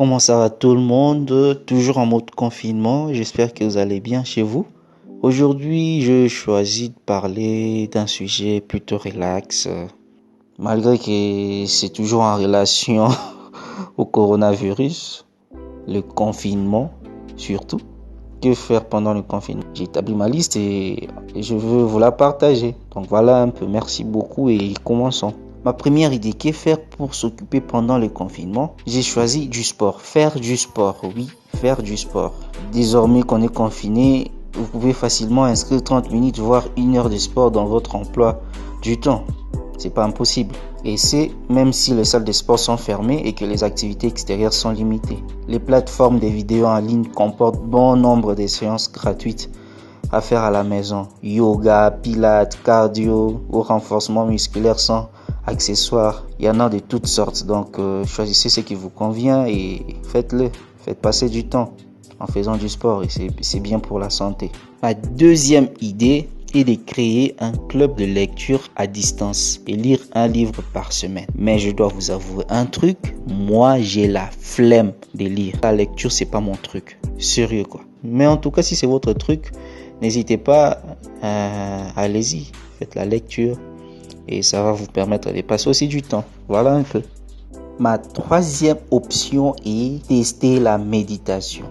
Comment ça va tout le monde? Toujours en mode confinement, j'espère que vous allez bien chez vous. Aujourd'hui, je choisis de parler d'un sujet plutôt relax, malgré que c'est toujours en relation au coronavirus, le confinement surtout. Que faire pendant le confinement? J'ai établi ma liste et je veux vous la partager. Donc voilà un peu, merci beaucoup et commençons. Ma première idée, que faire pour s'occuper pendant le confinement? J'ai choisi du sport, faire du sport, oui, faire du sport. Désormais qu'on est confiné, vous pouvez facilement inscrire 30 minutes, voire 1 heure de sport dans votre emploi du temps. C'est pas impossible. Et c'est même si les salles de sport sont fermées et que les activités extérieures sont limitées. Les plateformes de vidéos en ligne comportent bon nombre de séances gratuites à faire à la maison. Yoga, pilates, cardio ou renforcement musculaire sans accessoires. Il y en a de toutes sortes. Donc choisissez ce qui vous convient et faites-le. Faites passer du temps en faisant du sport et c'est bien pour la santé. Ma deuxième idée est de créer un club de lecture à distance et lire un livre par semaine. Mais je dois vous avouer un truc, moi j'ai la flemme de lire. La lecture c'est pas mon truc, sérieux quoi. Mais en tout cas si c'est votre truc, n'hésitez pas, allez-y, faites la lecture et ça va vous permettre de passer aussi du temps. Voilà un peu. Ma troisième option est tester la méditation.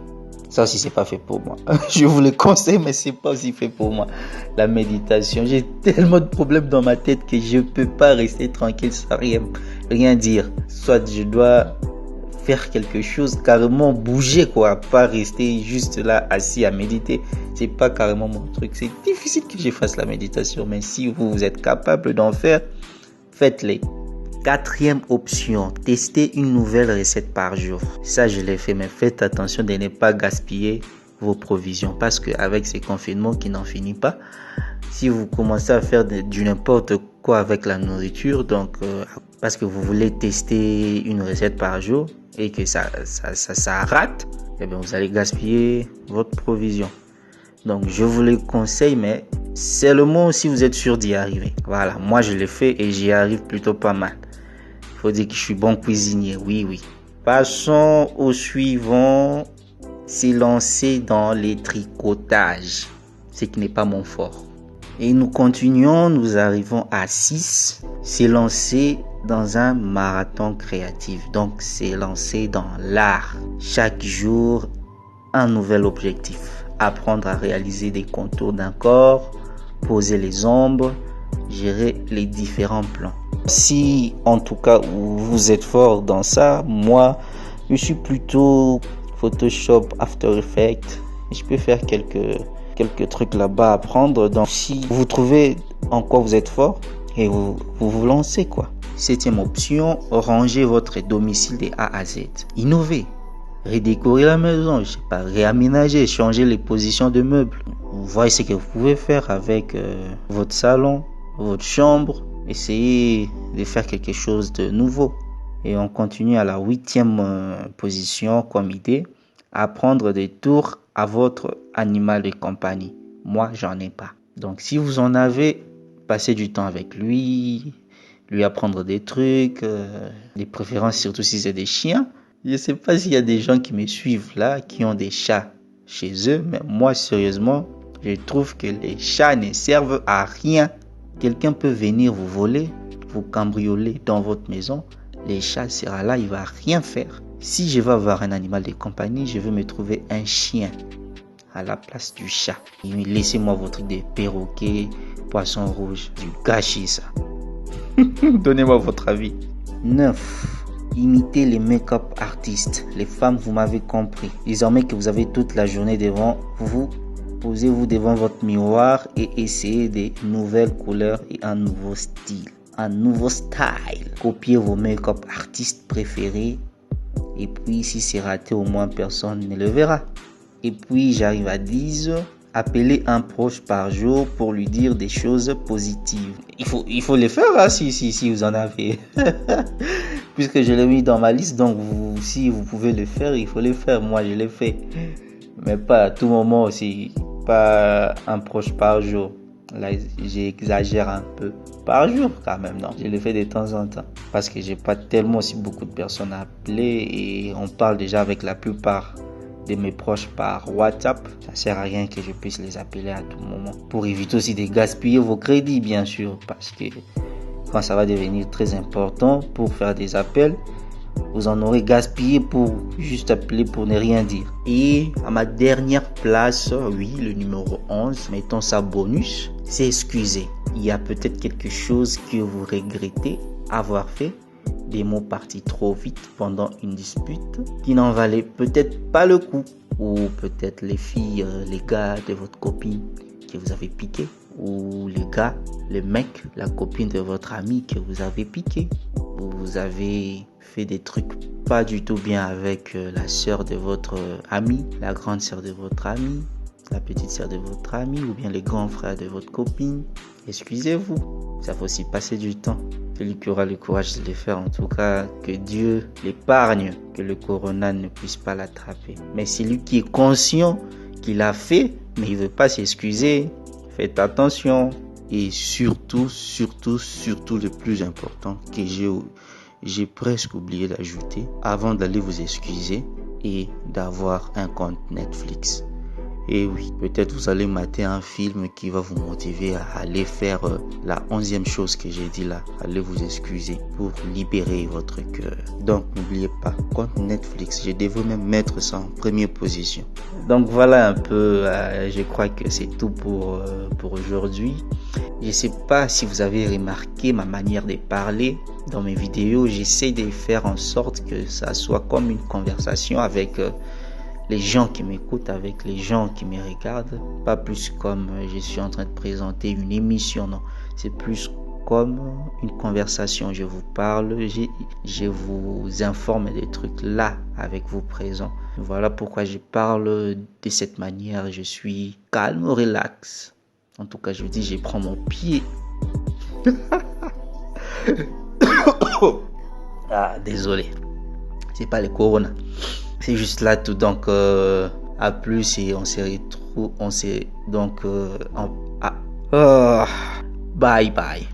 Ça aussi c'est pas fait pour moi. Je vous le conseille mais c'est pas aussi fait pour moi. La méditation, j'ai tellement de problèmes dans ma tête que je peux pas rester tranquille sans rien dire. Soit je dois faire quelque chose, carrément bouger quoi, pas rester juste là assis à méditer. C'est pas carrément mon truc. C'est difficile que je fasse la méditation mais si vous êtes capable d'en faire, faites-les. Quatrième option, tester une nouvelle recette par jour. Ça, je l'ai fait, mais faites attention de ne pas gaspiller vos provisions parce qu'avec ces confinements qui n'en finissent pas, si vous commencez à faire du n'importe quoi avec la nourriture, donc parce que vous voulez tester une recette par jour et que ça rate, eh bien vous allez gaspiller votre provision. Donc je vous le conseille, mais seulement si vous êtes sûr d'y arriver. Voilà, moi je l'ai fait et j'y arrive plutôt pas mal. Il faut dire que je suis bon cuisinier, oui. Passons au suivant, c'est lancer dans les tricotages, ce qui n'est pas mon fort. Et nous continuons, nous arrivons à 6, c'est lancer dans un marathon créatif. Donc c'est lancer dans l'art. Chaque jour, un nouvel objectif. Apprendre à réaliser des contours d'un corps, poser les ombres, gérer les différents plans. Si en tout cas vous êtes fort dans ça, moi je suis plutôt Photoshop, After Effects. Je peux faire quelques trucs là-bas à apprendre. Donc si vous trouvez en quoi vous êtes fort et vous lancez quoi. Septième option, ranger votre domicile de A à Z. Innover. Redécorer la maison, je sais pas, réaménager, changer les positions de meubles. Vous voyez ce que vous pouvez faire avec votre salon, votre chambre. Essayez de faire quelque chose de nouveau. Et on continue à la 8e position comme idée. Apprendre des tours à votre animal de compagnie. Moi, j'en ai pas. Donc, si vous en avez, passez du temps avec lui apprendre des trucs, des préférences surtout si c'est des chiens. Je sais pas s'il y a des gens qui me suivent là, qui ont des chats chez eux, mais moi, sérieusement, je trouve que les chats ne servent à rien. Quelqu'un peut venir vous voler, vous cambrioler dans votre maison. Les chats sera là, il va rien faire. Si je veux avoir un animal de compagnie, je veux me trouver un chien à la place du chat. Et laissez-moi vos trucs de perroquets, poissons rouges, du gâchis ça. Donnez-moi votre avis. 9. Imitez les make-up artistes. Les femmes, vous m'avez compris. Désormais que vous avez toute la journée devant vous, posez-vous devant votre miroir et essayez des nouvelles couleurs et un nouveau style. Copiez vos make-up artistes préférés. Et puis, si c'est raté, au moins personne ne le verra. Et puis, j'arrive à 10. Appelez un proche par jour pour lui dire des choses positives. Il faut le faire hein, si vous en avez. Puisque je l'ai mis dans ma liste, donc si vous pouvez le faire, il faut le faire. Moi, je l'ai fait. Mais pas à tout moment aussi. Pas un proche par jour. Là, j'exagère un peu. Par jour, quand même, non. Je le fais de temps en temps. Parce que j'ai pas tellement aussi beaucoup de personnes à appeler et on parle déjà avec la plupart de mes proches par WhatsApp. Ça sert à rien que je puisse les appeler à tout moment. Pour éviter aussi de gaspiller vos crédits, bien sûr. Parce que quand ça va devenir très important pour faire des appels, vous en aurez gaspillé pour juste appeler pour ne rien dire. Et à ma dernière place, oui, le numéro 11, mettons ça bonus, c'est excuser. Il y a peut-être quelque chose que vous regrettez avoir fait, des mots partis trop vite pendant une dispute qui n'en valaient peut-être pas le coup. Ou peut-être les filles, les gars de votre copine que vous avez piqué. Ou les gars, le mec, la copine de votre ami que vous avez piqué. Ou vous avez fait des trucs pas du tout bien avec la sœur de votre ami, la grande sœur de votre ami, la petite sœur de votre ami ou bien les grands frères de votre copine. Excusez-vous, ça faut aussi passer du temps. Celui qui aura le courage de le faire, en tout cas, que Dieu l'épargne, que le corona ne puisse pas l'attraper. Mais celui qui est conscient qu'il a fait, mais il ne veut pas s'excuser, faites attention. Et surtout, le plus important que j'ai presque oublié d'ajouter, avant d'aller vous excuser et d'avoir un compte Netflix. Et oui, peut-être vous allez mater un film qui va vous motiver à aller faire la 11e chose que j'ai dit là. Allez vous excuser pour libérer votre cœur. Donc n'oubliez pas, compte Netflix, je devrais même mettre ça en première position. Donc voilà un peu, je crois que c'est tout pour aujourd'hui. Je ne sais pas si vous avez remarqué ma manière de parler dans mes vidéos. J'essaie de faire en sorte que ça soit comme une conversation avec les gens qui m'écoutent, avec les gens qui me regardent. Pas plus comme je suis en train de présenter une émission, non. C'est plus comme une conversation. Je vous parle, je vous informe des trucs là avec vous présents. Voilà pourquoi je parle de cette manière. Je suis calme, relax. En tout cas, je vous dis, je prends mon pied. Ah, désolé. C'est pas le corona. C'est juste là tout. Donc, à plus et on se retrouve. On se. Donc, bye bye.